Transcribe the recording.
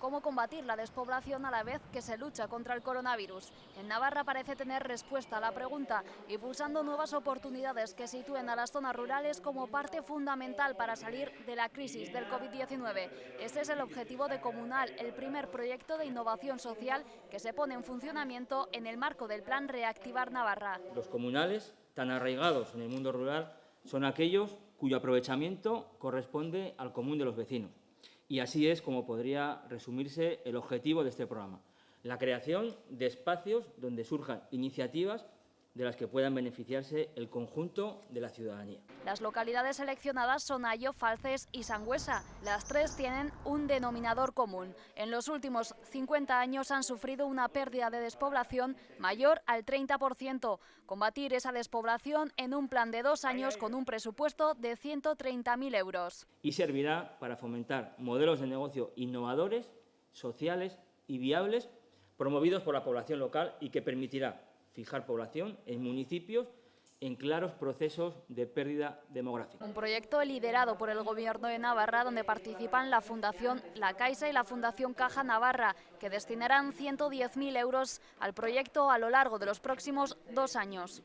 cómo combatir la despoblación a la vez que se lucha contra el coronavirus. En Navarra parece tener respuesta a la pregunta, impulsando nuevas oportunidades que sitúen a las zonas rurales como parte fundamental para salir de la crisis del COVID-19. Ese es el objetivo de Comunal, el primer proyecto de innovación social que se pone en funcionamiento en el marco del Plan Reactivar Navarra. Los comunales, tan arraigados en el mundo rural, son aquellos cuyo aprovechamiento corresponde al común de los vecinos. Y así es como podría resumirse el objetivo de este programa: la creación de espacios donde surjan iniciativas de las que puedan beneficiarse el conjunto de la ciudadanía. Las localidades seleccionadas son Ayo, Falces y Sangüesa. Las tres tienen un denominador común. En los últimos 50 años han sufrido una pérdida de despoblación mayor al 30%. Combatir esa despoblación en un plan de 2 años con un presupuesto de 130.000 euros. Y servirá para fomentar modelos de negocio innovadores, sociales y viables, promovidos por la población local y que permitirá fijar población en municipios en claros procesos de pérdida demográfica. Un proyecto liderado por el Gobierno de Navarra, donde participan la Fundación La Caixa y la Fundación Caja Navarra, que destinarán 110.000 euros al proyecto a lo largo de los próximos 2 años.